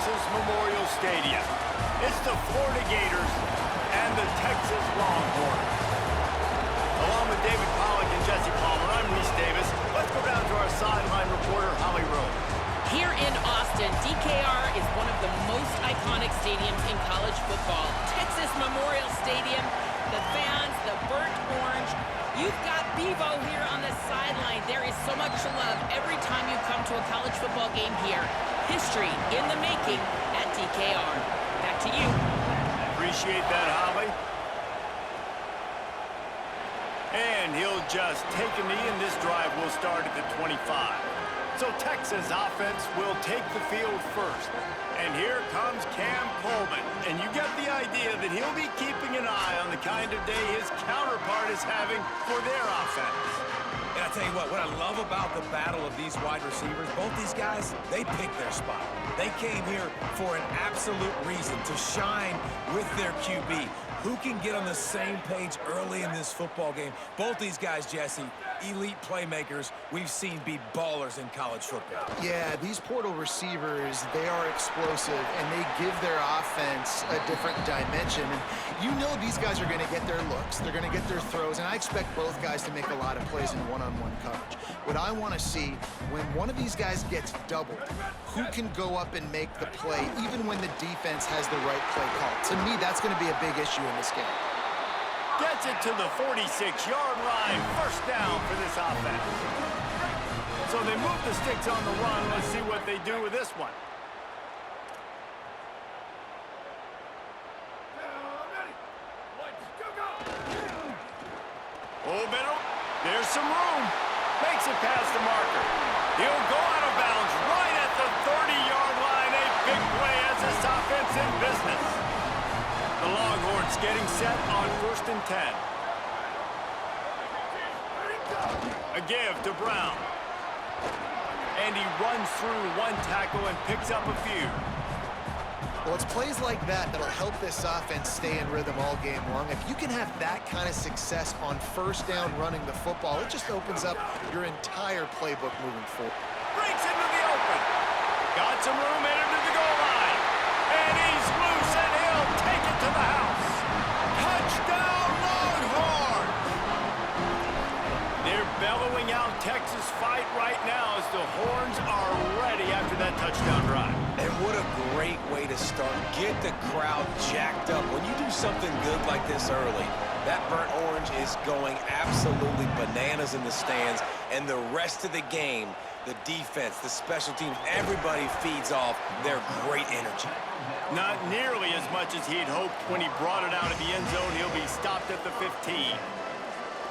Texas Memorial Stadium. It's the Florida Gators and the Texas Longhorns. Along with David Pollack and Jesse Palmer, I'm Reese Davis. Let's go down to our sideline reporter, Holly Rowe. Here in Austin, DKR is one of the most iconic stadiums in college football. Texas Memorial Stadium, the fans, the burnt orange. You've got Bevo here on the sideline. There is so much love every time you come to a college football game here. History in the making at DKR. Back to you. Appreciate that, Holly. And he'll just take a knee, and this drive will start at the 25. So Texas offense will take the field first. And here comes Cam Coleman. And you get the idea that he'll be keeping an eye on the kind of day his counterpart is having for their offense. And I'll tell you what I love about the battle of these wide receivers, both these guys, they picked their spot. They came here for an absolute reason, to shine with their QB. Who can get on the same page early in this football game? Both these guys, Jesse, elite playmakers we've seen be ballers in college football. Yeah, these portal receivers, they are explosive, and they give their offense a different dimension. And you know these guys are going to get their looks, they're going to get their throws, and I expect both guys to make a lot of plays in one-on-one coverage. What I want to see, when one of these guys gets doubled, who can go up and make the play, even when the defense has the right play call? To me, that's going to be a big issue in this game. Gets it to the 46-yard line. First down for this offense. So they move the sticks on the run. Let's see what they do with this one. Oh, better. There's some room. Makes it past the marker. He'll go out of bounds right at the 30-yard line. A big play as this offense in business. The Longhorns getting set on 1st and 10. A give to Brown. And he runs through one tackle and picks up a few. Well, it's plays like that that'll help this offense stay in rhythm all game long. If you can have that kind of success on first down running the football, it just opens up your entire playbook moving forward. Breaks into the open. Got some room, entered to the goal line. And he's loose, and he'll take it to the house. Touchdown, Longhorns! They're bellowing out Texas fight right now as the Horns are ready after that touchdown drive. And what a great way to start. Get the crowd jacked up. When you do something good like this early, that burnt orange is going absolutely bananas in the stands. And the rest of the game, the defense, the special teams, everybody feeds off their great energy. Not nearly as much as he'd hoped when he brought it out of the end zone. He'll be stopped at the 15.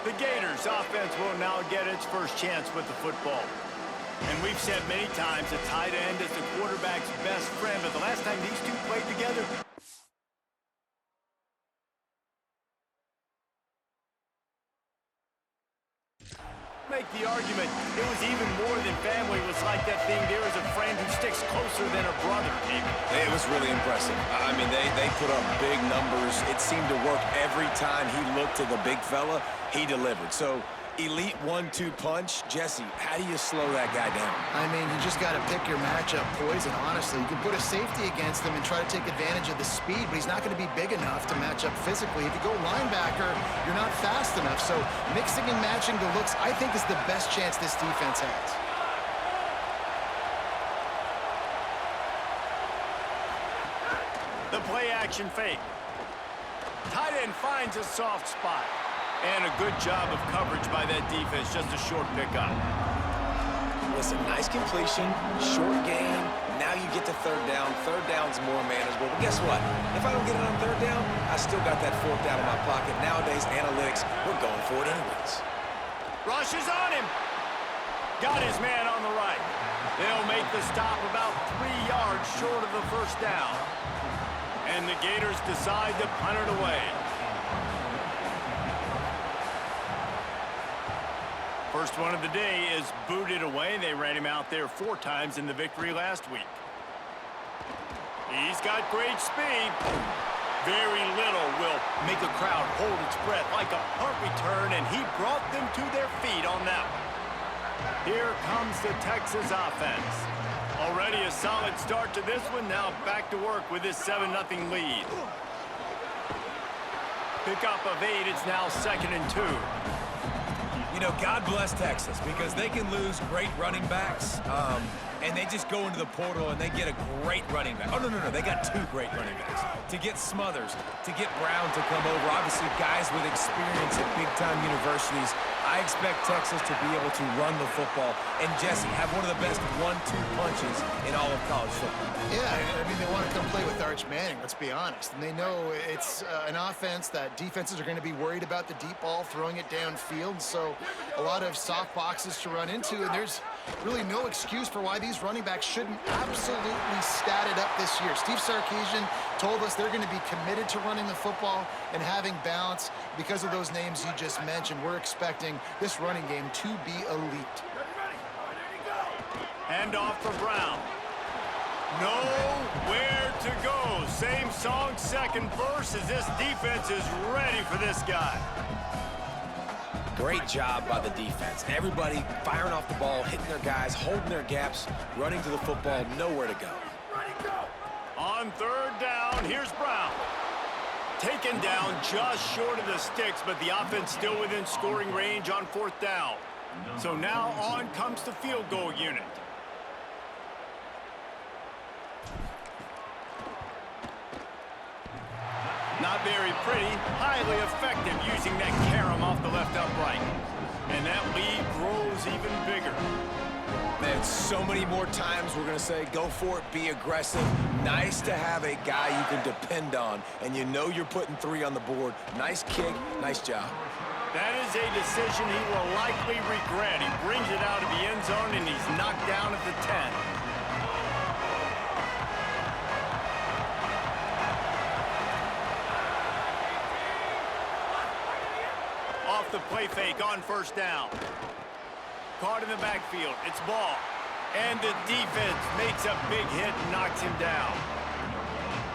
The Gators offense will now get its first chance with the football. And we've said many times a tight end is the quarterback's best friend, but the last time these two played together, make the argument it was even more than family. It was like that thing, there is a friend who sticks closer than a brother, David. It was really impressive. I mean, they put up big numbers. It seemed to work every time he looked to the big fella. He delivered. So elite 1-2 punch. Jesse, how do you slow that guy down? I mean, you just got to pick your matchup poison, honestly. You can put a safety against him and try to take advantage of the speed, but he's not going to be big enough to match up physically. If you go linebacker, you're not fast enough. So mixing and matching the looks, I think, is the best chance this defense has. The play action fake. Tight end finds a soft spot. And a good job of coverage by that defense. Just a short pickup. Listen, nice completion, short gain. Now you get to third down. Third down's more manageable. But guess what? If I don't get it on third down, I still got that fourth down in my pocket. Nowadays, analytics, we're going for it anyways. Rush is on him. Got his man on the right. They'll make the stop about 3 yards short of the first down. And the Gators decide to punt it away. First one of the day is booted away. They ran him out there 4 times in the victory last week. He's got great speed. Very little will make a crowd hold its breath like a punt return, and he brought them to their feet on that one. Here comes the Texas offense. Already a solid start to this one. Now back to work with this 7-0 lead. Pickup of 8. It's now 2nd and 2. You know, God bless Texas because they can lose great running backs, and they just go into the portal and they get a great running back. Oh, no. They got 2 great running backs. To get Smothers, to get Brown to come over, obviously guys with experience at big-time universities. I expect Texas to be able to run the football and, Jesse, have one of the best 1-2 punches in all of college football. Yeah, I mean, they want to come play with Arch Manning, let's be honest. And they know it's an offense that defenses are going to be worried about the deep ball, throwing it downfield. So a lot of soft boxes to run into, and there's really no excuse for why these running backs shouldn't absolutely stat it up this year. Steve Sarkisian told us they're going to be committed to running the football and having balance. Because of those names you just mentioned, we're expecting this running game to be elite. Hand off for Brown. Nowhere to go. Same song, second verse, as this defense is ready for this guy. Great job by the defense. Everybody firing off the ball, hitting their guys, holding their gaps, running to the football, nowhere to go. On 3rd down, here's Brown. Taken down just short of the sticks, but the offense still within scoring range on 4th down. So now on comes the field goal unit. Not very pretty, highly effective using that carom off the left upright. And that lead grows even bigger. Man, so many more times we're going to say, go for it, be aggressive. Nice to have a guy you can depend on, and you know you're putting 3 on the board. Nice kick, nice job. That is a decision he will likely regret. He brings it out of the end zone, and he's knocked down at the 10. Off the play fake on 1st down. Caught in the backfield. It's ball. And the defense makes a big hit and knocks him down.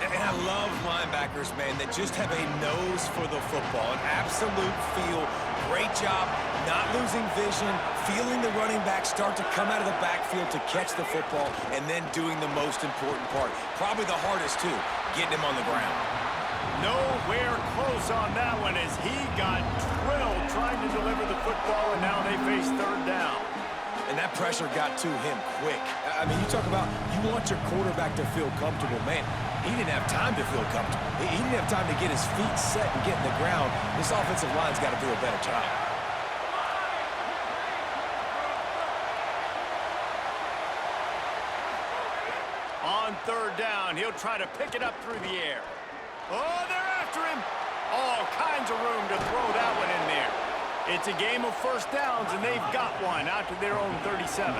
And I love linebackers, man, that just have a nose for the football, an absolute feel. Great job not losing vision, feeling the running back start to come out of the backfield to catch the football, and then doing the most important part. Probably the hardest, too, getting him on the ground. Nowhere close on that one as he got drilled trying to deliver the football, and now they face 3rd down. And that pressure got to him quick. I mean, you talk about you want your quarterback to feel comfortable. Man, he didn't have time to feel comfortable. He didn't have time to get his feet set and get in the ground. This offensive line's got to do a better job. On 3rd down, he'll try to pick it up through the air. Oh, they're after him. All kinds of room to throw that one in there. It's a game of 1st downs, and they've got one out to their own 37.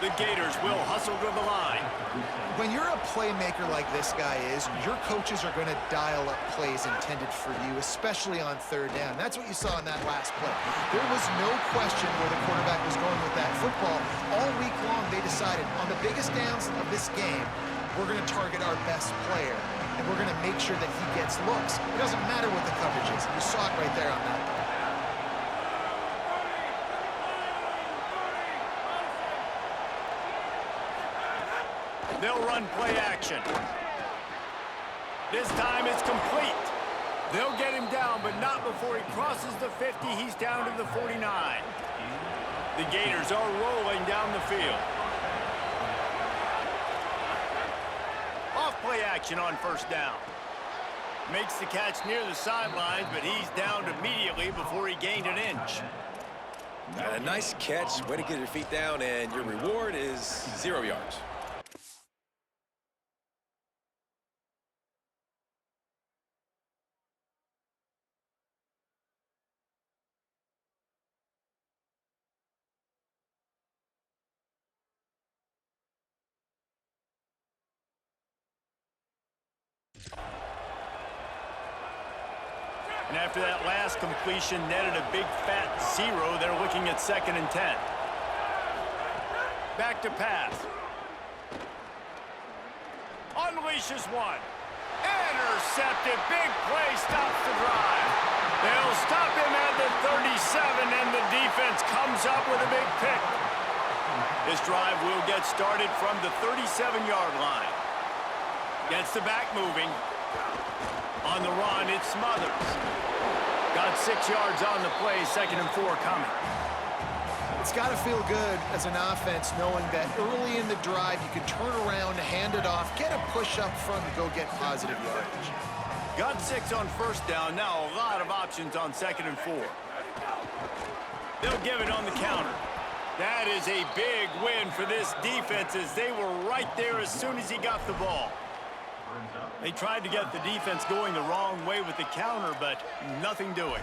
The Gators will hustle to the line. When you're a playmaker like this guy is, your coaches are going to dial up plays intended for you, especially on 3rd down. That's what you saw in that last play. There was no question where the quarterback was going with that football. All week long, they decided on the biggest downs of this game, we're going to target our best player, and we're going to make sure that he gets looks. It doesn't matter what the coverage is. You saw it right there on that. They'll run play action. This time it's complete. They'll get him down, but not before he crosses the 50. He's down to the 49. The Gators are rolling down the field. Off play action on 1st down. Makes the catch near the sidelines, but he's downed immediately before he gained an inch. A nice catch. Way to get your feet down, and your reward is 0 yards. And after that last completion netted a big fat 0, they're looking at 2nd and 10. Back to pass. Unleashes one. Intercepted. Big play stops the drive. They'll stop him at the 37, and the defense comes up with a big pick. This drive will get started from the 37-yard line. Gets the back moving. On the run, it's Smothers. Got 6 yards on the play, 2nd and 4 coming. It's got to feel good as an offense knowing that early in the drive you can turn around, hand it off, get a push up front, and go get positive yardage. Got 6 on 1st down. Now a lot of options on 2nd and 4. They'll give it on the counter. That is a big win for this defense as they were right there as soon as he got the ball. They tried to get the defense going the wrong way with the counter, but nothing doing.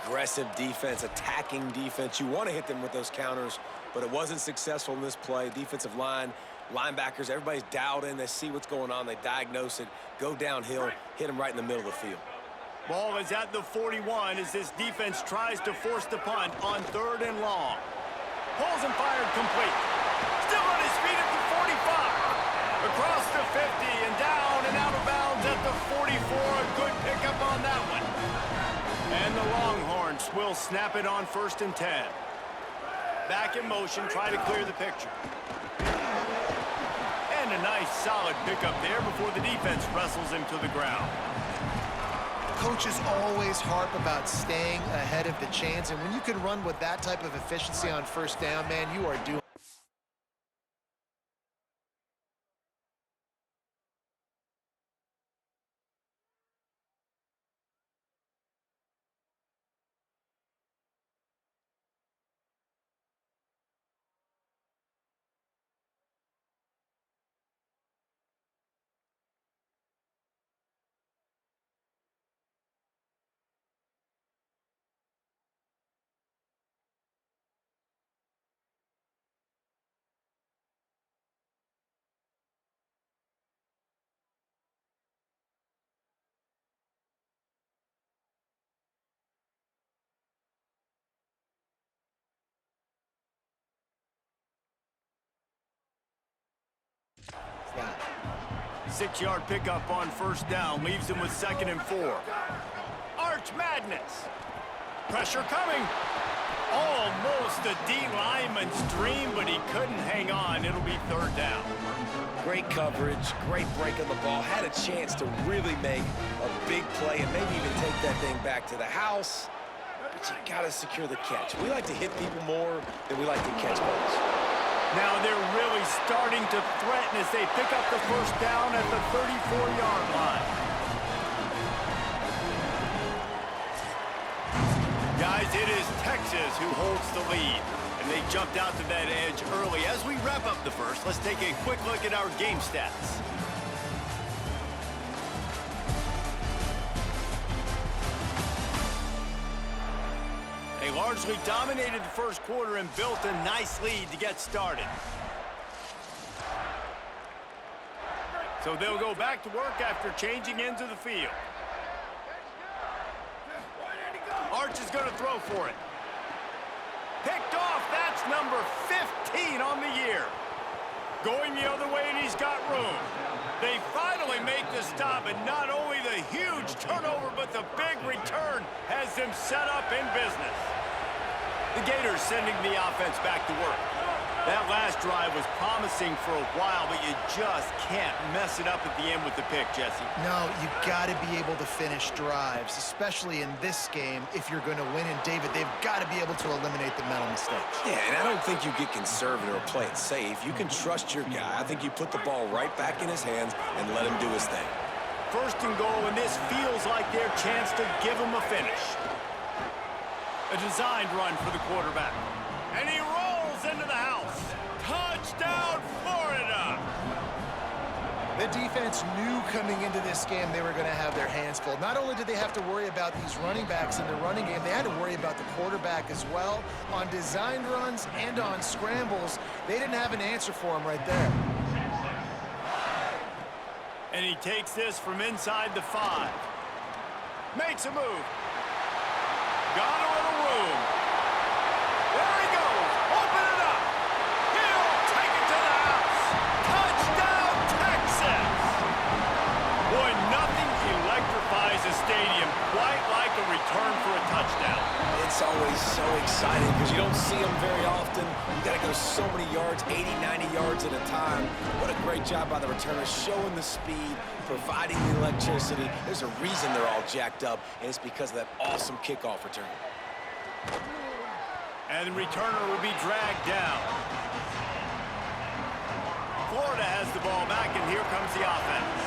Aggressive defense, attacking defense. You want to hit them with those counters, but it wasn't successful in this play. Defensive line, linebackers, everybody's dialed in. They see what's going on. They diagnose it, go downhill, hit them right in the middle of the field. Ball is at the 41 as this defense tries to force the punt on 3rd and long. Pulls and fired complete. Still on his feet at the 45. Across the 50 and down and out of bounds at the 44. A good pickup on that one. And the Longhorns will snap it on 1st and 10. Back in motion, try to clear the picture. And a nice solid pickup there before the defense wrestles him to the ground. Coaches always harp about staying ahead of the chains, and when you can run with that type of efficiency on 1st down, man, you are doing. Yeah. 6-yard pickup on 1st down leaves him with 2nd and 4. Arch Madness. Pressure coming. Almost a D lineman's dream, but he couldn't hang on. It'll be 3rd down. Great coverage, great break on the ball. Had a chance to really make a big play and maybe even take that thing back to the house. But you got to secure the catch. We like to hit people more than we like to catch balls. Now they're really starting to threaten as they pick up the 1st down at the 34-yard line. Guys, it is Texas who holds the lead, and they jumped out to that edge early. As we wrap up the 1st, let's take a quick look at our game stats. They largely dominated the 1st quarter and built a nice lead to get started. So they'll go back to work after changing into the field. Arch is going to throw for it. Picked off. That's number 15 on the year. Going the other way, and he's got room. They finally make the stop, and not only the huge turnover, but the big return has them set up in business. The Gators sending the offense back to work. That last drive was promising for a while, but you just can't mess it up at the end with the pick, Jesse. No, you've got to be able to finish drives, especially in this game if you're going to win. And, David, they've got to be able to eliminate the mental mistakes. Yeah, and I don't think you get conservative or play it safe. You can trust your guy. I think you put the ball right back in his hands and let him do his thing. 1st and goal, and this feels like their chance to give him a finish. A designed run for the quarterback. And he rolls into the house. Touchdown, Florida! The defense knew coming into this game they were going to have their hands full. Not only did they have to worry about these running backs in the running game, they had to worry about the quarterback as well. On designed runs and on scrambles, they didn't have an answer for him right there. And he takes this from inside the 5. Makes a move. Got a little room. There he goes. Open it up. He'll take it to the house. Touchdown, Texas. Boy, nothing electrifies a stadium quite like a return for a touchdown. touchdown. It's always so exciting because you don't see them very often. You got to go so many yards, 80, 90 yards at a time. What a great job by the returner, showing the speed, providing the electricity. There's a reason they're all jacked up, and it's because of that awesome kickoff return. And the returner will be dragged down. Florida has the ball back, and here comes the offense.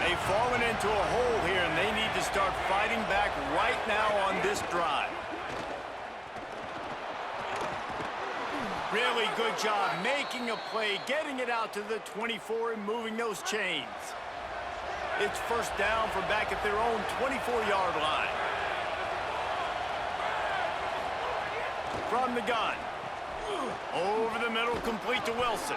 They've fallen into a hole here, and they need to start fighting back right now on this drive. Really good job making a play, getting it out to the 24 and moving those chains. It's first down from back at their own 24-yard line. From the gun. Over the middle, complete to Wilson.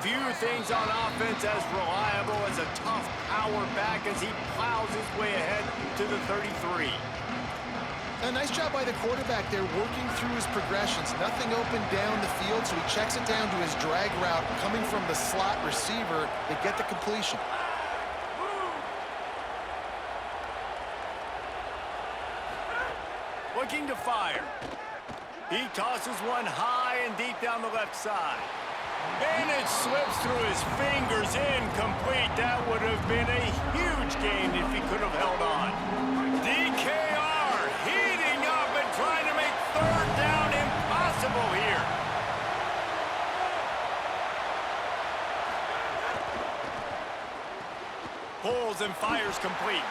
Few things on offense as reliable as a tough power back as he plows his way ahead to the 33. A nice job by the quarterback there, working through his progressions. Nothing open down the field, so he checks it down to his drag route coming from the slot receiver to get the completion. Looking to fire. He tosses one high and deep down the left side. And it slips through his fingers, incomplete. That would have been a huge gain if he could have held on. DKR heating up and trying to make third down impossible here. Pulls and fires complete.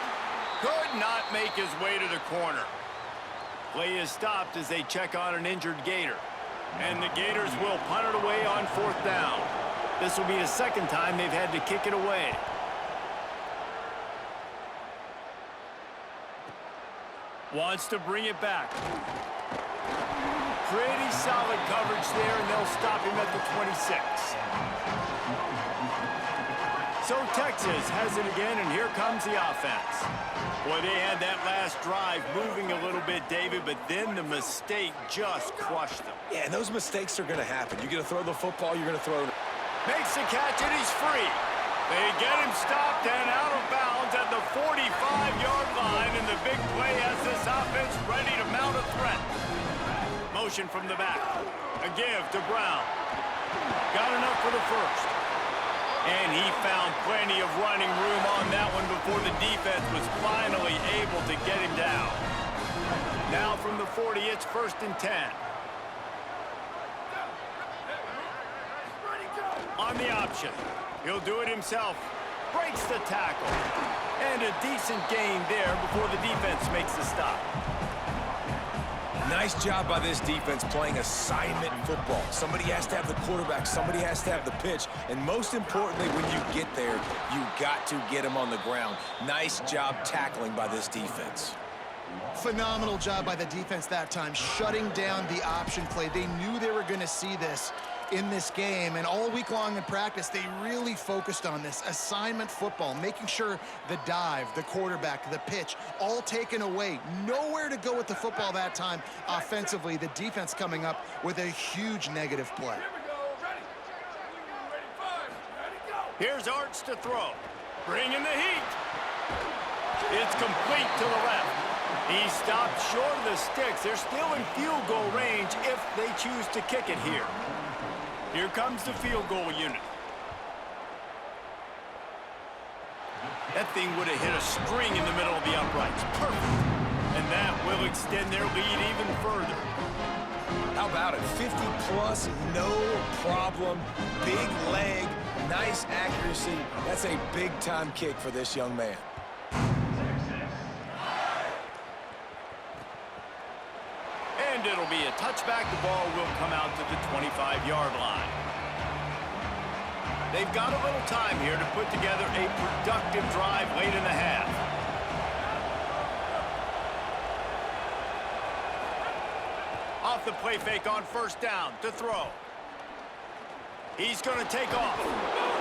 Could not make his way to the corner. Play is stopped as they check on an injured Gator. And the Gators will punt it away on fourth down. This will be the second time they've had to kick it away. Wants to bring it back. Pretty solid coverage there, and they'll stop him at the 26. So Texas has it again, and here comes the offense. Boy, they had that last drive moving a little bit, David, but then the mistake just crushed them. Yeah, and those mistakes are going to happen. You're going to throw the football, you're going to throw it. Makes the catch, and he's free. They get him stopped and out of bounds at the 45-yard line, and the big play has this offense ready to mount a threat. Motion from the back. A give to Brown. Got enough for the first. And he found plenty of running room on that one before the defense was finally able to get him down. Now from the 40, it's 1st and 10. On the option. He'll do it himself. Breaks the tackle. And a decent gain there before the defense makes the stop. Nice job by this defense playing assignment football. Somebody has to have the quarterback, somebody has to have the pitch, and most importantly, when you get there, you got to get him on the ground. Nice job tackling by this defense. Phenomenal job by the defense that time, shutting down the option play. They knew they were going to see this in this game, and all week long in practice, they really focused on this assignment football, making sure the dive, the quarterback, the pitch, all taken away. Nowhere to go with the football that time offensively. The defense coming up with a huge negative play. Here's Arts to throw. Bringing the heat. It's complete to the left. He stopped short of the sticks. They're still in field goal range if they choose to kick it here. Here comes the field goal unit. That thing would have hit a string in the middle of the uprights. Perfect. And that will extend their lead even further. How about it? 50-plus, no problem. Big leg, nice accuracy. That's a big-time kick for this young man. And it'll be a touchback. The ball will come out to the 25-yard line. They've got a little time here to put together a productive drive late in the half. Off the play fake on first down to throw. He's going to take off.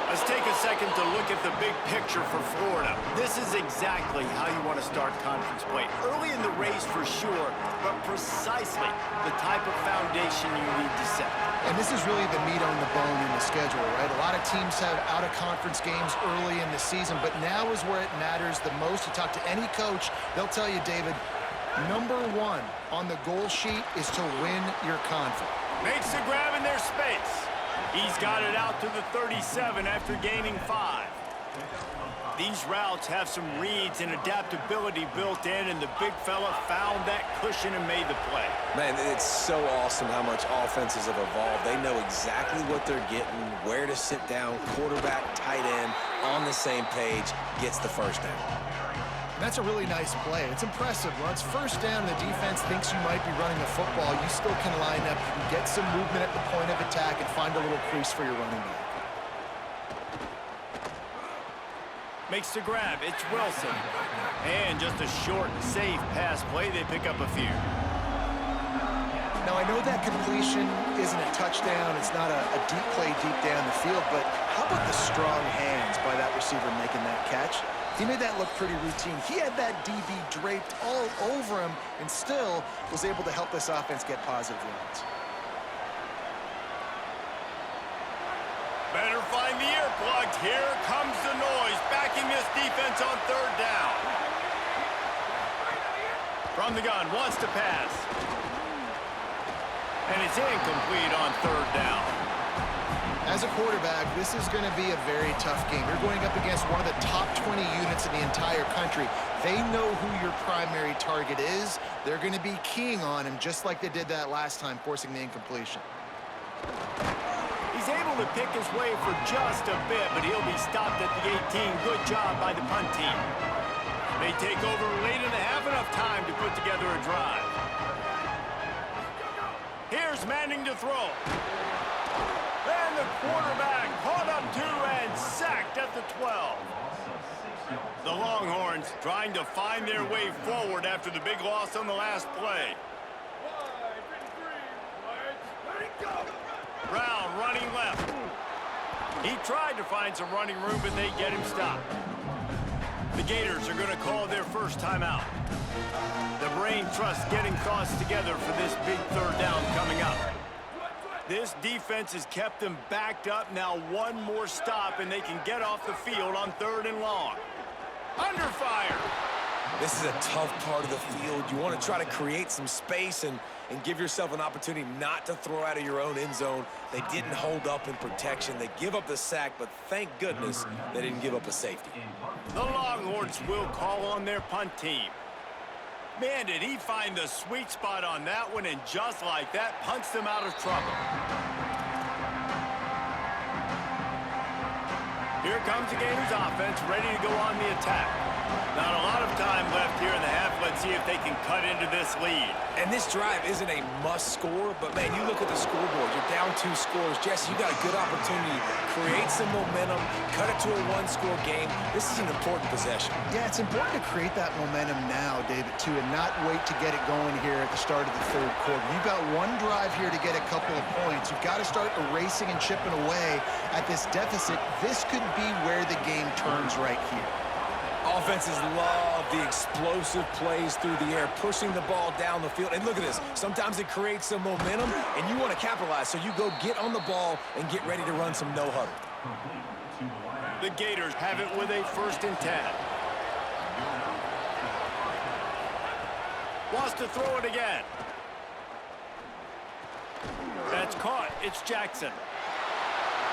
Let's take a second to look at the big picture for Florida. This is exactly how you want to start conference play. Early in the race for sure, but precisely the type of foundation you need to set. And this is really the meat on the bone in the schedule, right? A lot of teams have out-of-conference games early in the season, but now is where it matters the most. You talk to any coach, they'll tell you, David, Number one on the goal sheet is to win your confidence. Makes the grab in their space. He's got it out to the 37 after gaining 5. These routes have some reads and adaptability built in, and the big fella found that cushion and made the play. Man, it's so awesome how much offenses have evolved. They know exactly what they're getting, where to sit down, quarterback, tight end, on the same page, gets the first down. That's a really nice play. It's impressive. When it's first down and the defense thinks you might be running the football, you still can line up. You can get some movement at the point of attack and find a little crease for your running back. Makes the grab. It's Wilson. And just a short, safe pass play. They pick up a few. Now, I know that completion isn't a touchdown. It's not a deep play deep down the field, but how about the strong hands by that receiver making that catch? He made that look pretty routine. He had that DB draped all over him and still was able to help this offense get positive yards. Better find the earplugs. Here comes the noise, backing this defense on 3rd down. From the gun, wants to pass. And it's incomplete on 3rd down. As a quarterback, this is going to be a very tough game. You're going up against one of the top 20 units in the entire country. They know who your primary target is. They're going to be keying on him just like they did that last time, forcing the incompletion. He's able to pick his way for just a bit, but he'll be stopped at the 18. Good job by the punt team. They take over late and have enough time to put together a drive. Here's Manning to throw. And the quarterback caught up to and sacked at the 12. The Longhorns trying to find their way forward after the big loss on the last play. Brown running left. He tried to find some running room, but they get him stopped. The Gators are going to call their first timeout. The brain trust getting thoughts together for this big 3rd down coming up. This defense has kept them backed up. Now one more stop, and they can get off the field on 3rd and long. Under fire. This is a tough part of the field. You want to try to create some space and give yourself an opportunity not to throw out of your own end zone. They didn't hold up in protection. They give up the sack, but thank goodness they didn't give up a safety. The Longhorns will call on their punt team. Man, did he find the sweet spot on that one, and just like that, punts them out of trouble. Here comes the Gators offense, ready to go on the attack. Not a lot of time left here in the half. Let's see if they can cut into this lead. And this drive isn't a must score, but man, you look at the scoreboard, you're down 2 scores. Jesse, you got a good opportunity. Create some momentum, cut it to a 1-score game. This is an important possession. Yeah, it's important to create that momentum now, David, too, and not wait to get it going here at the start of the 3rd quarter. You've got one drive here to get a couple of points. You've got to start erasing and chipping away at this deficit. This could be where the game turns right here. Offenses love the explosive plays through the air, pushing the ball down the field. And look at this. Sometimes it creates some momentum, and you want to capitalize. So you go get on the ball and get ready to run some no-huddle. The Gators have it with a 1st and 10. Wants to throw it again. That's caught. It's Jackson.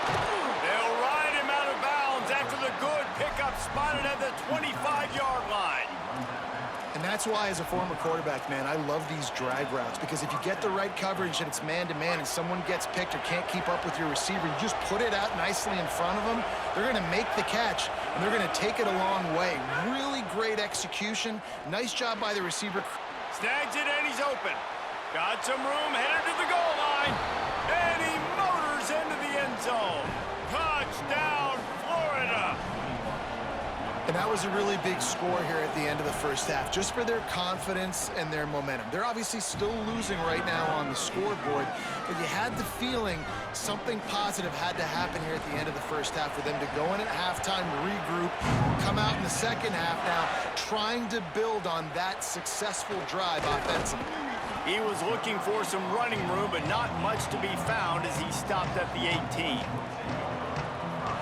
They'll ride him out of bounds after the good pickup spotted at the 25-yard line. And that's why, as a former quarterback, man, I love these drag routes, because if you get the right coverage and it's man-to-man and someone gets picked or can't keep up with your receiver, you just put it out nicely in front of them. They're going to make the catch, and they're going to take it a long way. Really great execution. Nice job by the receiver. Snags it, and he's open. Got some room, headed to the goal line. And he motors into the end zone. Touchdown, Florida. And that was a really big score here at the end of the first half, just for their confidence and their momentum. They're obviously still losing right now on the scoreboard, but you had the feeling something positive had to happen here at the end of the first half for them to go in at halftime, regroup, come out in the second half now, trying to build on that successful drive offensively. He was looking for some running room, but not much to be found as he stopped at the 18.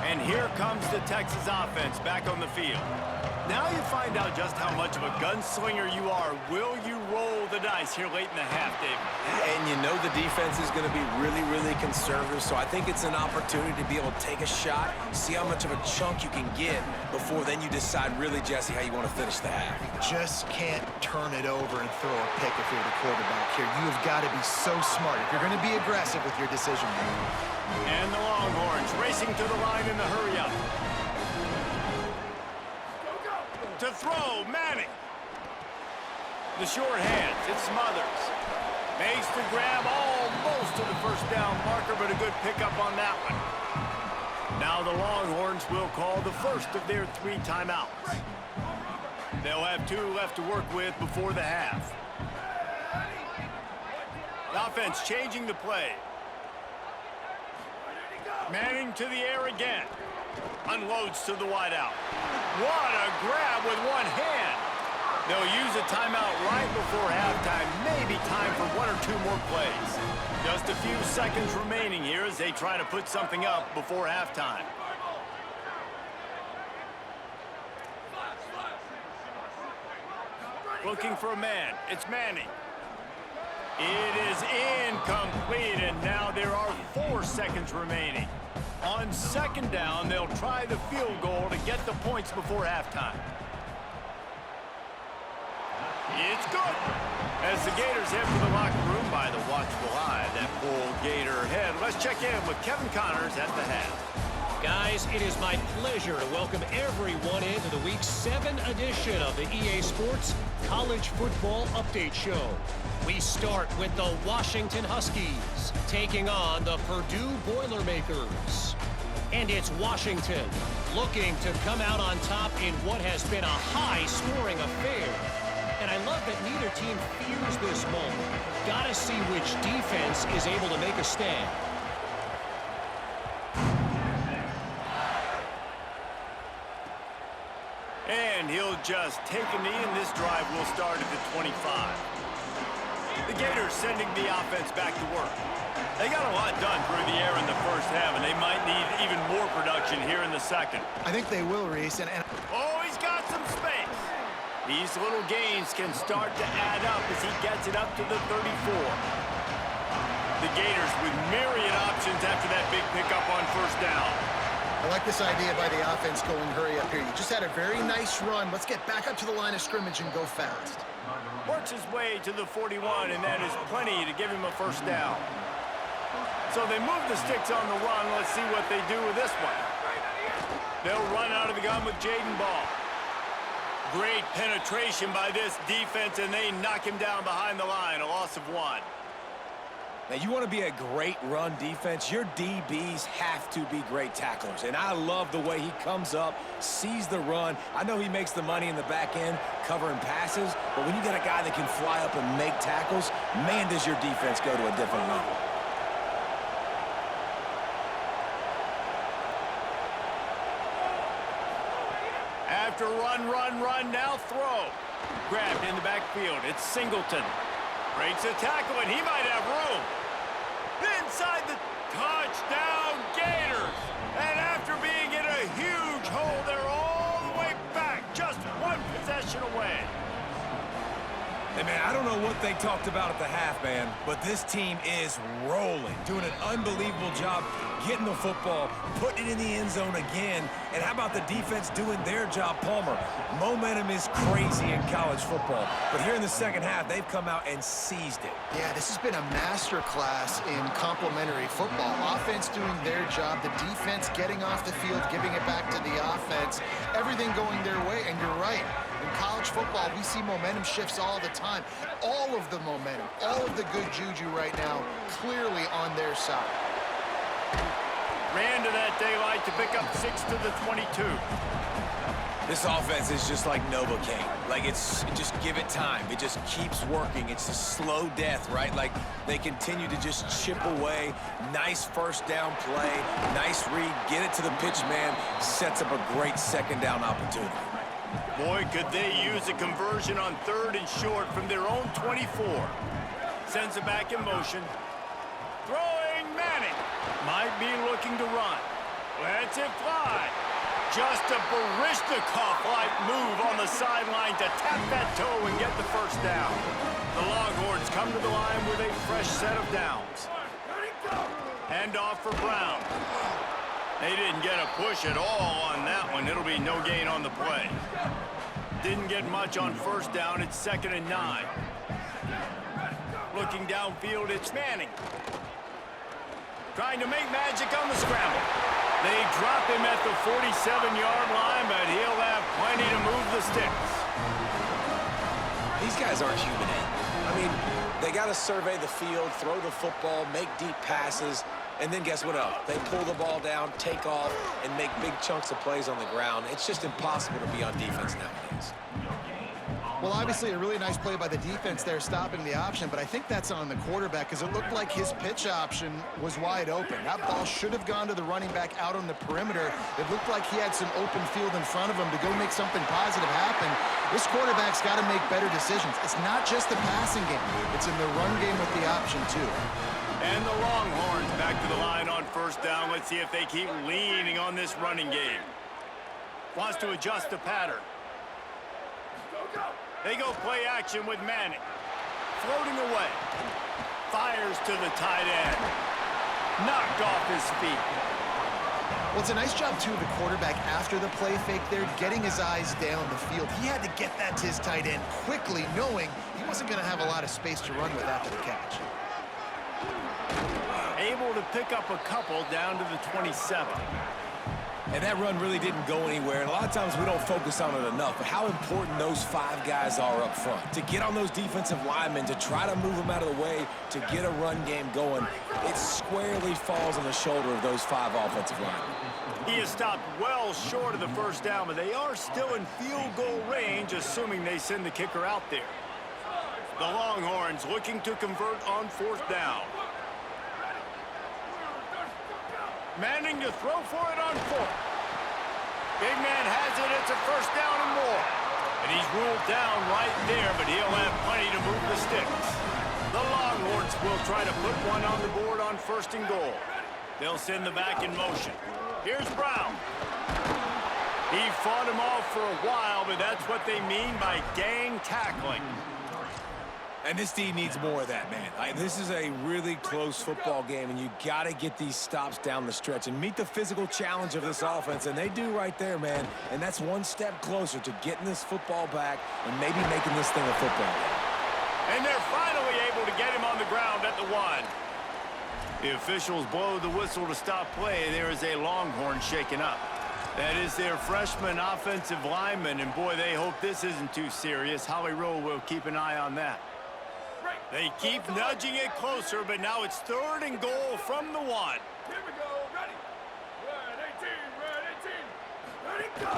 And here comes the Texas offense back on the field. Now you find out just how much of a gunslinger you are. Will you roll the dice here late in the half, David? And you know the defense is going to be really, really conservative, so I think it's an opportunity to be able to take a shot, see how much of a chunk you can get before then you decide really, Jesse, how you want to finish the half. Just can't turn it over and throw a pick if you're the quarterback here. You have got to be so smart if you're going to be aggressive with your decision making. And the Longhorns racing to the line in the hurry-up. To throw, Manning. The short hands, it Smothers. Makes the grab almost to the first down marker, but a good pickup on that one. Now the Longhorns will call the first of their 3 timeouts. They'll have 2 left to work with before the half. The offense changing the play. Manning to the air again. Unloads to the wideout. What a grab with one hand. They'll use a timeout right before halftime. Maybe time for 1 or 2 more plays. Just a few seconds remaining here as they try to put something up before halftime. Looking for a man. It's Manning. It is incomplete, and now there are 4 seconds remaining. On second down, they'll try the field goal to get the points before halftime. It's good. As the Gators head for the locker room by the watchful eye, that Bull Gator head. Let's check in with Kevin Connors at the half. Guys, it is my pleasure to welcome everyone into the Week 7 edition of the EA Sports College Football Update Show. We start with the Washington Huskies taking on the Purdue Boilermakers. And it's Washington looking to come out on top in what has been a high-scoring affair. And I love that neither team fears this moment. Gotta see which defense is able to make a stand. And he'll just take a knee, and this drive will start at the 25. The Gators sending the offense back to work. They got a lot done through the air in the first half, and they might need even more production here in the second. I think they will, Reese. And Oh, he's got some space. These little gains can start to add up as he gets it up to the 34. The Gators with myriad options after that big pickup on first down. I like this idea by the offense going hurry up here. You just had a very nice run. Let's get back up to the line of scrimmage and go fast. Works his way to the 41, and that is plenty to give him a first down. So they move the sticks on the run. Let's see what they do with this one. They'll run out of the gun with Jaden Ball. Great penetration by this defense, and they knock him down behind the line, a loss of 1. Now, you want to be a great run defense, your DBs have to be great tacklers. And I love the way he comes up, sees the run. I know he makes the money in the back end covering passes, but when you got a guy that can fly up and make tackles, man, does your defense go to a different level. After run, now throw. Grabbed in the backfield. It's Singleton. Breaks a tackle, and he might have room. Inside the touchdown, Gators. And after being in a huge hole, they're all the way back. Just 1 possession away. Hey, man, I don't know what they talked about at the half, man, but this team is rolling, doing an unbelievable job getting the football, putting it in the end zone again. And how about the defense doing their job, Palmer? Momentum is crazy in college football, but here in the second half, they've come out and seized it. Yeah, this has been a masterclass in complementary football. Offense doing their job, the defense getting off the field, giving it back to the offense, everything going their way, and you're right. In college football, we see momentum shifts all the time. All of the momentum, all of the good juju right now, clearly on their side. Ran to that daylight to pick up 6 to the 22. This offense is just like Novocaine. Like, just give it time. It just keeps working. It's a slow death, right? Like, they continue to just chip away. Nice first down play. Nice read. Get it to the pitch man. Sets up a great second down opportunity. Boy, could they use a conversion on 3rd and short from their own 24. Sends it back in motion. Throwing Manning. Might be looking to run. Lets it fly. Just a Baryshnikov-like move on the sideline to tap that toe and get the first down. The Longhorns come to the line with a fresh set of downs. Hand off for Brown. They didn't get a push at all on that one. It'll be no gain on the play. Didn't get much on first down. It's 2nd and 9. Looking downfield, it's Manning. Trying to make magic on the scramble. They drop him at the 47-yard line, but he'll have plenty to move the sticks. These guys aren't human. I mean, they got to survey the field, throw the football, make deep passes, and then guess what else? They pull the ball down, take off, and make big chunks of plays on the ground. It's just impossible to be on defense nowadays. Well, obviously a really nice play by the defense there, stopping the option, but I think that's on the quarterback because it looked like his pitch option was wide open. That ball should have gone to the running back out on the perimeter. It looked like he had some open field in front of him to go make something positive happen. This quarterback's got to make better decisions. It's not just the passing game. It's in the run game with the option, too. And the Longhorns back to the line on first down. Let's see if they keep leaning on this running game. Wants to adjust the pattern. They go play action with Manning. Floating away. Fires to the tight end. Knocked off his feet. Well, it's a nice job, too, of the quarterback after the play fake there, getting his eyes down the field. He had to get that to his tight end quickly, knowing he wasn't going to have a lot of space to run with after the catch. Able to pick up a couple down to the 27. And that run really didn't go anywhere. And a lot of times we don't focus on it enough. But how important those 5 guys are up front. To get on those defensive linemen, to try to move them out of the way, to get a run game going, it squarely falls on the shoulder of those 5 offensive linemen. He is stopped well short of the first down, but they are still in field goal range, assuming they send the kicker out there. The Longhorns looking to convert on 4th down. Manning to throw for it on 4th. Big man has it. It's a first down and more. And he's ruled down right there, but he'll have plenty to move the sticks. The Longhorns will try to put one on the board on 1st and goal. They'll send the back in motion. Here's Brown. He fought him off for a while, but that's what they mean by gang tackling. And this D needs more of that, man. This is a really close football game, and you got to get these stops down the stretch and meet the physical challenge of this offense, and they do right there, man. And that's one step closer to getting this football back and maybe making this thing a football game. And they're finally able to get him on the ground at the 1. The officials blow the whistle to stop play. There is a Longhorn shaken up. That is their freshman offensive lineman, and boy, they hope this isn't too serious. Howie Rowe will keep an eye on that. They keep nudging it closer, but now it's 3rd and goal from the 1. Here we go. Ready. Red 18. Ready, go.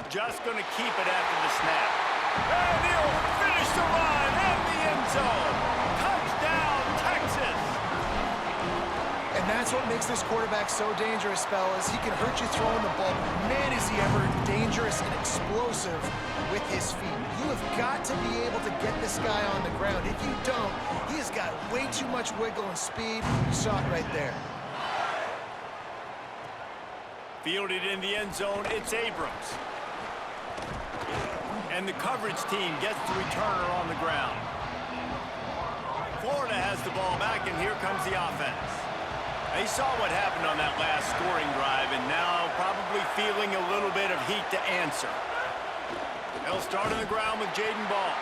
Just going to keep it after the snap. And he'll finish the run in the end zone. Touchdown, Texas. And that's what makes this quarterback so dangerous, fellas. He can hurt you throwing the ball, but man, is he ever dangerous and explosive with his feet. You have got to be able to get this guy on the ground. If you don't, he has got way too much wiggle and speed. You saw it right there. Fielded in the end zone, it's Abrams. And the coverage team gets the returner on the ground. Florida has the ball back, and here comes the offense. They saw what happened on that last scoring drive, and now probably feeling a little bit of heat to answer. They'll start on the ground with Jaden Ball.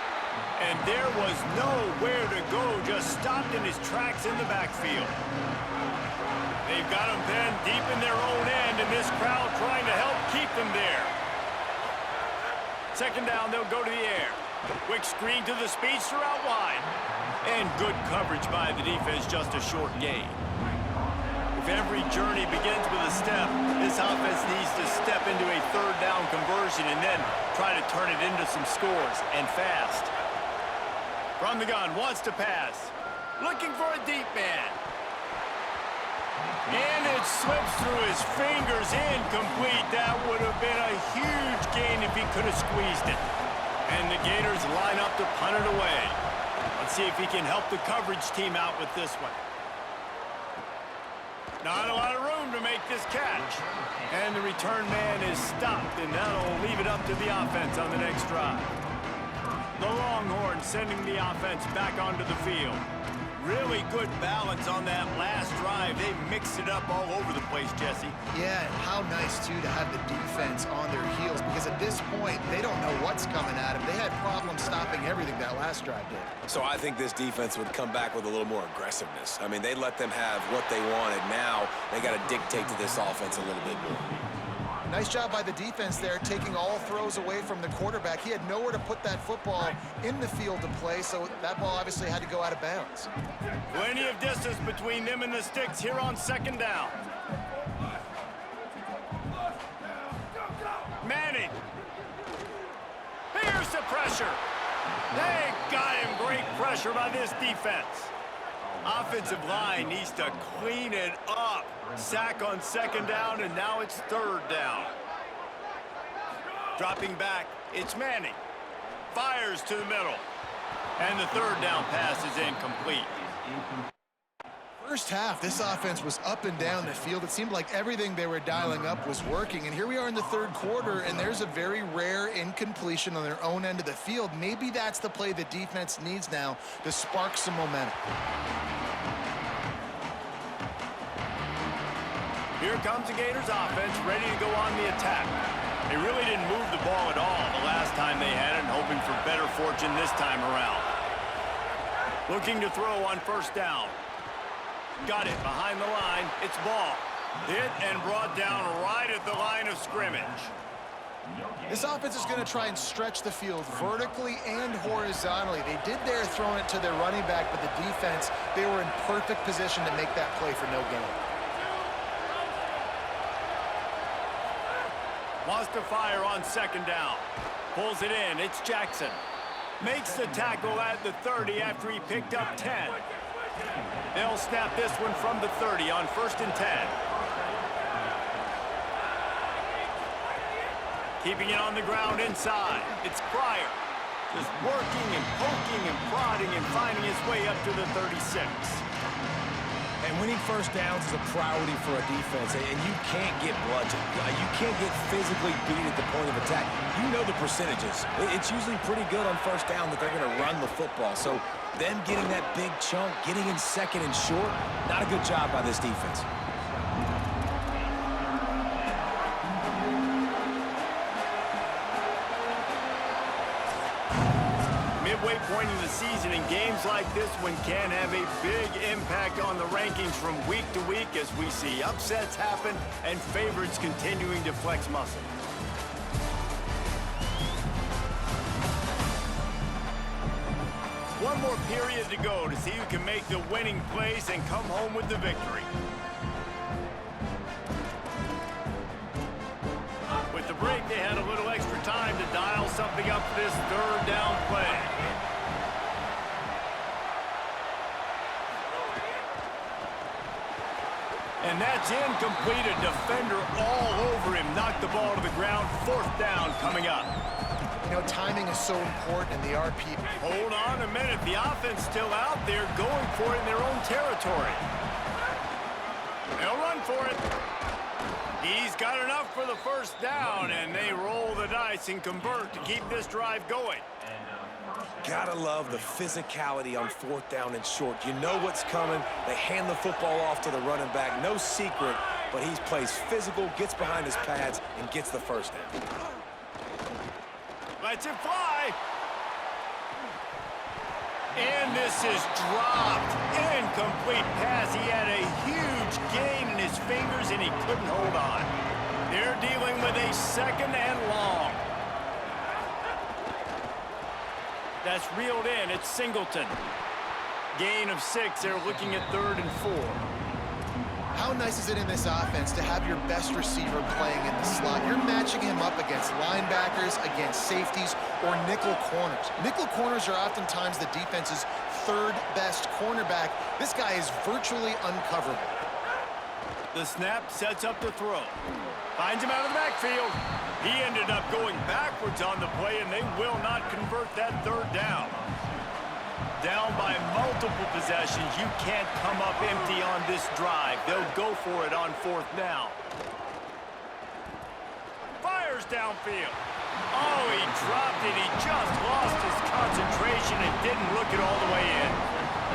And there was nowhere to go, just stopped in his tracks in the backfield. They've got him pinned deep in their own end, and this crowd trying to help keep them there. 2nd down, they'll go to the air. Quick screen to the speedster out wide. And good coverage by the defense, just a short gain. If every journey begins with a step, this offense needs to step into a 3rd down conversion and then try to turn it into some scores, and fast. From the gun, wants to pass. Looking for a deep man. And it slips through his fingers, incomplete. That would have been a huge gain if he could have squeezed it. And the Gators line up to punt it away. Let's see if he can help the coverage team out with this one. Not a lot of room to make this catch. And the return man is stopped, and that'll leave it up to the offense on the next drive. The Longhorns sending the offense back onto the field. Really good balance on that last drive. They mixed it up all over the place, Jesse. Yeah, and how nice, too, to have the defense on their heels, because at this point, they don't know what's coming at them. They had problems stopping everything that last drive did. So I think this defense would come back with a little more aggressiveness. I mean, they let them have what they wanted. Now they got to dictate to this offense a little bit more. Nice job by the defense there, taking all throws away from the quarterback. He had nowhere to put that football in the field to play, so that ball obviously had to go out of bounds. Plenty of distance between them and the sticks here on second down. Manning. Here's the pressure. They got him. Great pressure by this defense. Offensive line needs to clean it up. Sack on second down, and now it's third down. Dropping back, it's Manning. Fires to the middle. And the third down pass is incomplete. First half, this offense was up and down the field. It seemed like everything they were dialing up was working. And here we are in the third quarter, and there's a very rare incompletion on their own end of the field. Maybe that's the play the defense needs now to spark some momentum. Here comes the Gators offense, ready to go on the attack. They really didn't move the ball at all the last time they had it, hoping for better fortune this time around. Looking to throw on first down. Got it behind the line. It's ball. Hit and brought down right at the line of scrimmage. This offense is going to try and stretch the field vertically and horizontally. They did there throwing it to their running back, but the defense, they were in perfect position to make that play for no gain. Wants to fire on second down. Pulls it in. It's Jackson. Makes the tackle at the 30 after he picked up 10. They'll snap this one from the 30 on 1st and 10. Keeping it on the ground inside. It's Pryor. Just working and poking and prodding and finding his way up to the 36. And winning first downs is a priority for a defense, and you can't get bludgeoned. You can't get physically beat at the point of attack. You know the percentages. It's usually pretty good on first down that they're going to run the football. So them getting that big chunk, getting in second and short, not a good job by this defense. Midway point in the season, and games like this one can have a big impact on the rankings from week to week as we see upsets happen and favorites continuing to flex muscle. One more period to go to see who can make the winning plays and come home with the victory. With the break, they had a little extra time to dial something up for this third down play. And that's incomplete. A defender all over him. Knocked the ball to the ground. 4th down coming up. You know, timing is so important in the RP. Hold on a minute. The offense still out there going for it in their own territory. They'll run for it. He's got enough for the first down, and they roll the dice and convert to keep this drive going. Gotta love the physicality on 4th down and short. You know what's coming. They hand the football off to the running back. No secret, but he plays physical, gets behind his pads, and gets the first down. Lets it fly. And this is dropped. Incomplete pass. He had a huge gain in his fingers, and he couldn't hold on. They're dealing with a 2nd and long. That's reeled in. It's Singleton. Gain of 6. They're looking at 3rd and 4. How nice is it in this offense to have your best receiver playing in the slot? You're matching him up against linebackers, against safeties, or nickel corners. Nickel corners are oftentimes the defense's 3rd best cornerback. This guy is virtually uncoverable. The snap sets up the throw. Finds him out of the backfield. He ended up going backwards on the play, and they will not convert that 3rd down. Down by multiple possessions, you can't come up empty on this drive. They'll go for it on 4th down. Fires downfield. Oh, he dropped it. He just lost his concentration and didn't look it all the way in.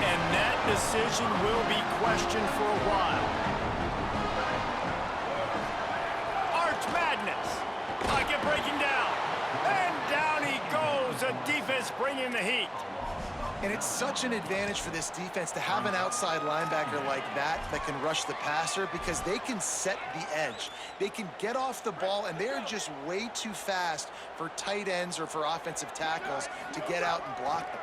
And that decision will be questioned for a while. Arch Madness. Pocket breaking down. And down he goes. A defense bringing the heat. And it's such an advantage for this defense to have an outside linebacker like that can rush the passer because they can set the edge. They can get off the ball, and they're just way too fast for tight ends or for offensive tackles to get out and block them.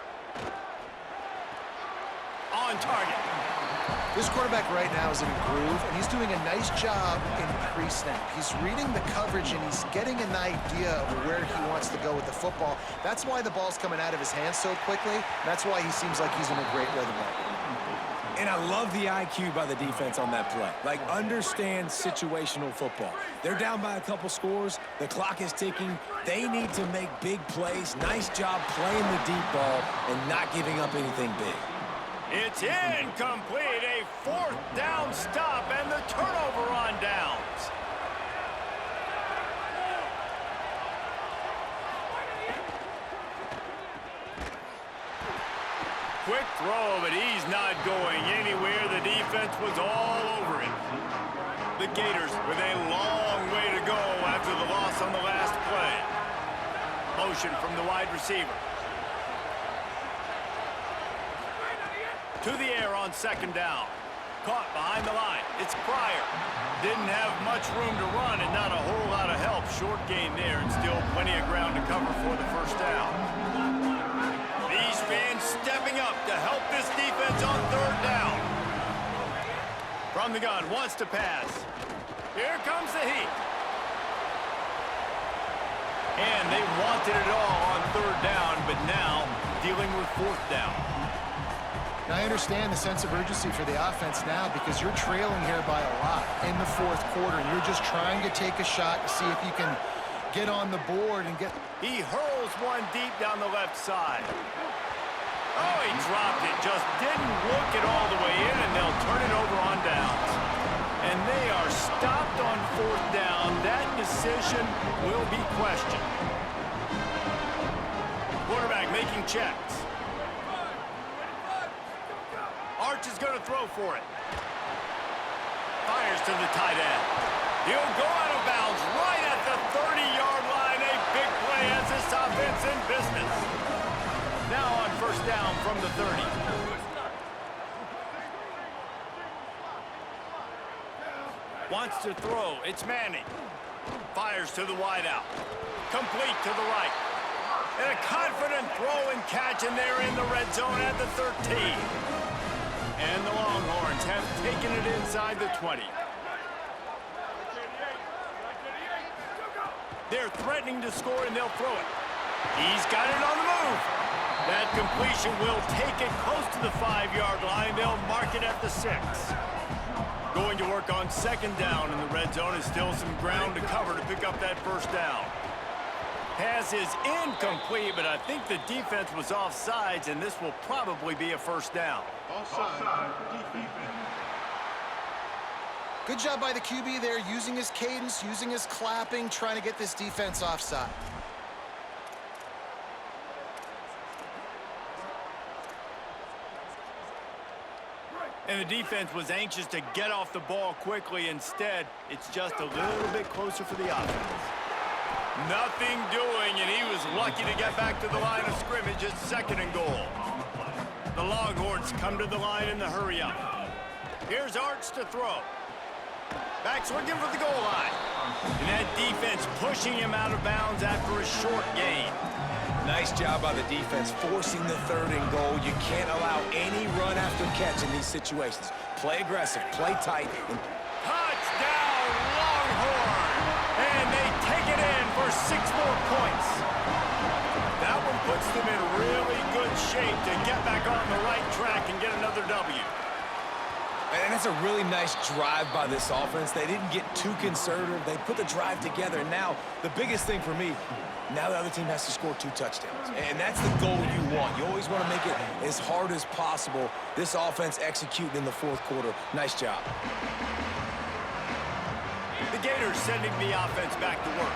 On target. This quarterback right now is in a groove, and he's doing a nice job in pre-snap. He's reading the coverage, and he's getting an idea of where he wants to go with the football. That's why the ball's coming out of his hands so quickly. That's why he seems like he's in a great rhythm right now. And I love the IQ by the defense on that play. Like, understand situational football. They're down by a couple scores. The clock is ticking. They need to make big plays. Nice job playing the deep ball and not giving up anything big. It's incomplete, a 4th down stop, and the turnover on downs. Quick throw, but he's not going anywhere. The defense was all over it. The Gators with a long way to go after the loss on the last play. Motion from the wide receiver. To the air on 2nd down. Caught behind the line. It's Pryor. Didn't have much room to run and not a whole lot of help. Short gain there and still plenty of ground to cover for the 1st down. These fans stepping up to help this defense on 3rd down. From the gun, wants to pass. Here comes the heat. And they wanted it all on 3rd down, but now dealing with 4th down. Now, I understand the sense of urgency for the offense now because you're trailing here by a lot in the 4th quarter, and you're just trying to take a shot to see if you can get on the board and get... He hurls one deep down the left side. Oh, he dropped it. Just didn't look it all the way in, and they'll turn it over on downs. And they are stopped on 4th down. That decision will be questioned. Quarterback making checks. Arch is going to throw for it. Fires to the tight end. He'll go out of bounds right at the 30-yard line. A big play as this offense in business. Now on 1st down from the 30. Wants to throw. It's Manning. Fires to the wideout. Complete to the right. And a confident throw and catch, and they're in the red zone at the 13. And the Longhorns have taken it inside the 20. They're threatening to score, and they'll throw it. He's got it on the move. That completion will take it close to the 5-yard line. They'll mark it at the 6. Going to work on 2nd down in the red zone. Is still some ground to cover to pick up that 1st down. Pass is incomplete, but I think the defense was offsides, and this will probably be a 1st down. Good job by the QB there, using his cadence, using his clapping, trying to get this defense offside. And the defense was anxious to get off the ball quickly. Instead, it's just a little bit closer for the offense. Nothing doing, and he was lucky to get back to the line of scrimmage at 2nd and goal. The Longhorns come to the line in the hurry-up. Here's Arch to throw. Back's looking for the goal line. And that defense pushing him out of bounds after a short gain. Nice job by the defense forcing the 3rd and goal. You can't allow any run after catch in these situations. Play aggressive, play tight. Touchdown, Longhorn! And they take it in for 6 more points. That one puts them in really good shape to get back on the right track and get another W. And that's a really nice drive by this offense. They didn't get too conservative. They put the drive together. And now, the biggest thing for me, now the other team has to score 2 touchdowns. And that's the goal you want. You always want to make it as hard as possible. This offense executing in the fourth quarter. Nice job. The Gators sending the offense back to work.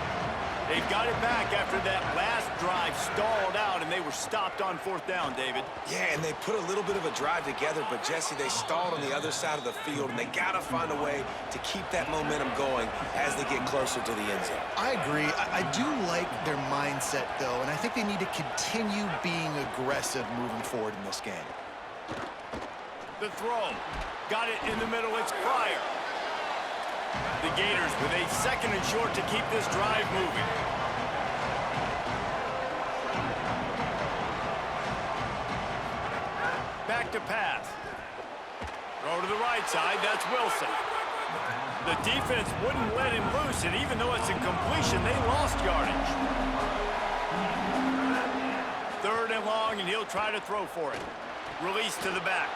They've got it back after that last drive stalled out, and they were stopped on 4th down, David. Yeah, and they put a little bit of a drive together, but, Jesse, they stalled on the other side of the field, and they got to find a way to keep that momentum going as they get closer to the end zone. I agree. I do like their mindset, though, and I think they need to continue being aggressive moving forward in this game. The throw. Got it in the middle. It's Pryor. The Gators with a 2nd and short to keep this drive moving. Back to pass. Throw to the right side. That's Wilson. The defense wouldn't let him loose, and even though it's incompletion, they lost yardage. 3rd and long, and he'll try to throw for it. Release to the back.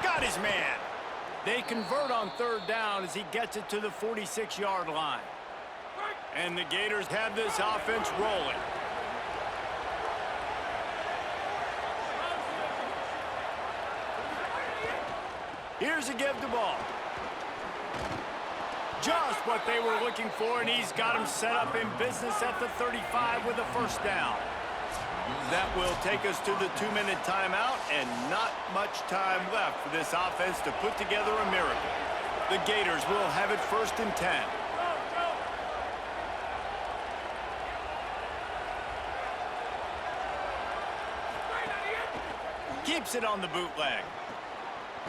Got his man. They convert on 3rd down as he gets it to the 46-yard line. And the Gators have this offense rolling. Here's a give the ball. Just what they were looking for, and he's got him set up in business at the 35 with a 1st down. That will take us to the 2-minute timeout, and not much time left for this offense to put together a miracle. The Gators will have it 1st and 10. Keeps it on the bootleg.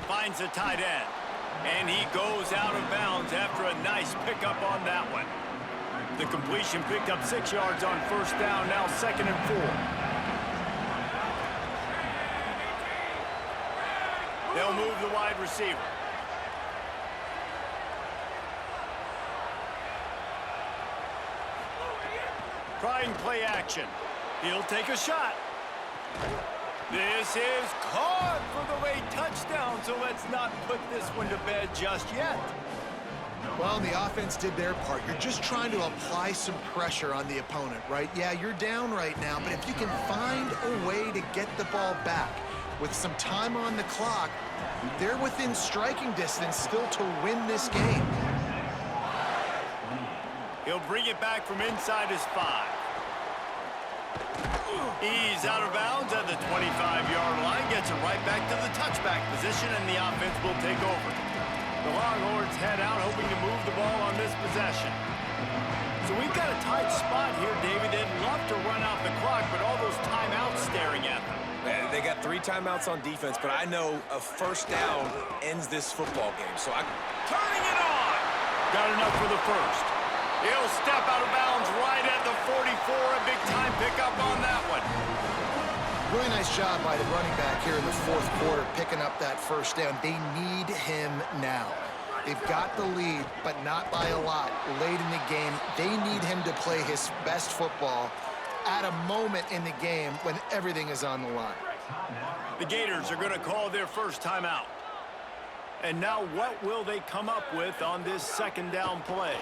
Finds a tight end. And he goes out of bounds after a nice pickup on that one. The completion picked up 6 yards on 1st down, now 2nd and 4. They'll move the wide receiver. Trying play action. He'll take a shot. This is caught for the late touchdown, so let's not put this one to bed just yet. Well, the offense did their part. You're just trying to apply some pressure on the opponent, right? Yeah, you're down right now, but if you can find a way to get the ball back with some time on the clock, they're within striking distance still to win this game. He'll bring it back from inside his 5. He's out of bounds at the 25-yard line, gets it right back to the touchback position, and the offense will take over. The Longhorns head out, hoping to move the ball on this possession. So we've got a tight spot here, David. They'd love to run out the clock, but all those timeouts staring at them. They got 3 timeouts on defense, but I know a 1st down ends this football game. So Turning it on! Got enough for the 1st. He'll step out of bounds right at the 44. A big-time pickup on that one. Really nice job by the running back here in the 4th quarter, picking up that 1st down. They need him now. They've got the lead, but not by a lot. Late in the game, they need him to play his best football at a moment in the game when everything is on the line. The Gators are going to call their 1st timeout. And now what will they come up with on this 2nd down play?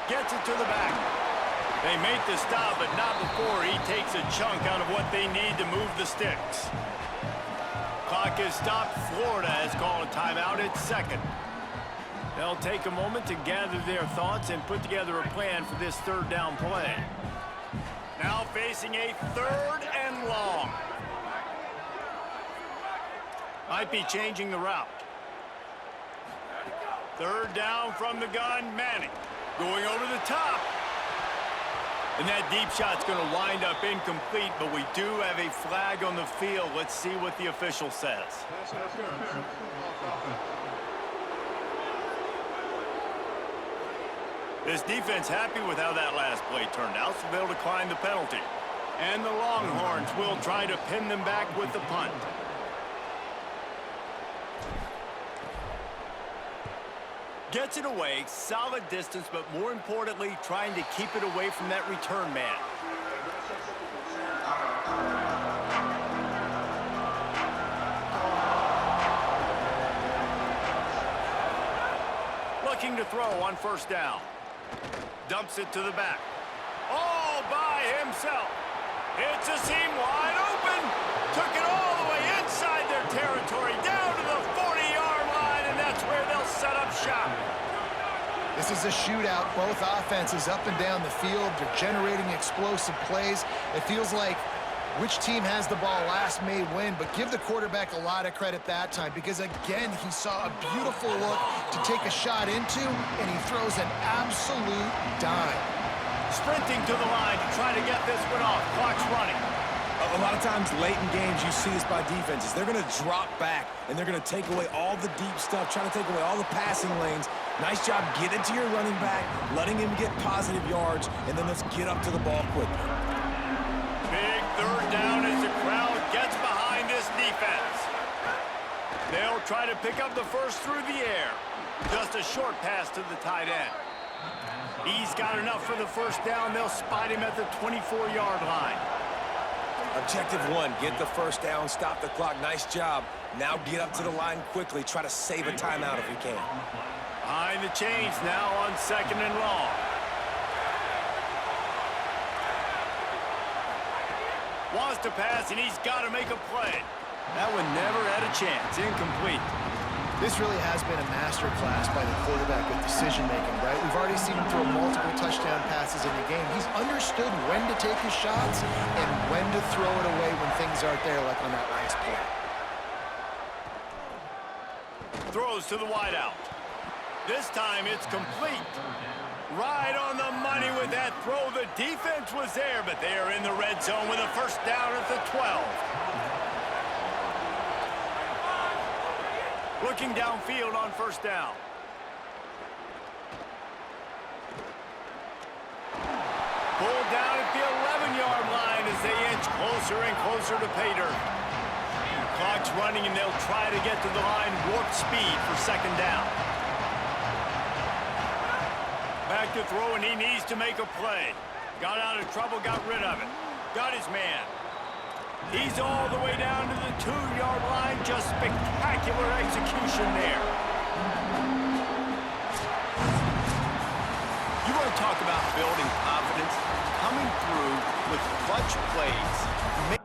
Gets it to the back. They make the stop, but not before he takes a chunk out of what they need to move the sticks. Clock is stopped. Florida has called a timeout. It's 2nd. They'll take a moment to gather their thoughts and put together a plan for this 3rd down play. Now facing a 3rd and long. Might be changing the route. 3rd down from the gun, Manning. Going over the top. And that deep shot's going to wind up incomplete, but we do have a flag on the field. Let's see what the official says. This defense happy with how that last play turned out, so they'll decline the penalty. And the Longhorns will try to pin them back with the punt. Gets it away, solid distance, but more importantly, trying to keep it away from that return man. Looking to throw on first down. Dumps it to the back. All by himself. It's a seam wide open. Took it all the way inside their territory, down to the 40-yard line, and that's where they'll set up shop. This is a shootout. Both offenses up and down the field. They're generating explosive plays. It feels like which team has the ball last may win, but give the quarterback a lot of credit that time because, again, he saw a beautiful look to take a shot into, and he throws an absolute dime. Sprinting to the line to try to get this one off. Clock's running. A lot of times late in games, you see this by defenses. They're going to drop back, and they're going to take away all the deep stuff, trying to take away all the passing lanes. Nice job getting to your running back, letting him get positive yards, and then let's get up to the ball quickly. Big third down as the crowd gets behind this defense. They'll try to pick up the first through the air. Just a short pass to the tight end. He's got enough for the first down. They'll spot him at the 24-yard line. Objective one, get the first down, stop the clock. Nice job. Now get up to the line quickly. Try to save a timeout if you can. Behind the chains now on second and long. Wants to pass, and he's got to make a play. That one never had a chance. Incomplete. This really has been a master class by the quarterback with decision-making, right? We've already seen him throw multiple touchdown passes in the game. He's understood when to take his shots and when to throw it away when things aren't there, like on that last play. Throws to the wideout. This time it's complete. Right on the money with that throw. The defense was there, but they are in the red zone with a first down at the 12. Looking downfield on first down. Pulled down at the 11-yard line as they inch closer and closer to pay dirt. Clock's running, and they'll try to get to the line warp speed for second down. Back to throw, and he needs to make a play. Got out of trouble, got rid of it. Got his man. He's all the way down to the 2-yard line. Just spectacular execution there. You want to talk about building confidence? Coming through with clutch plays.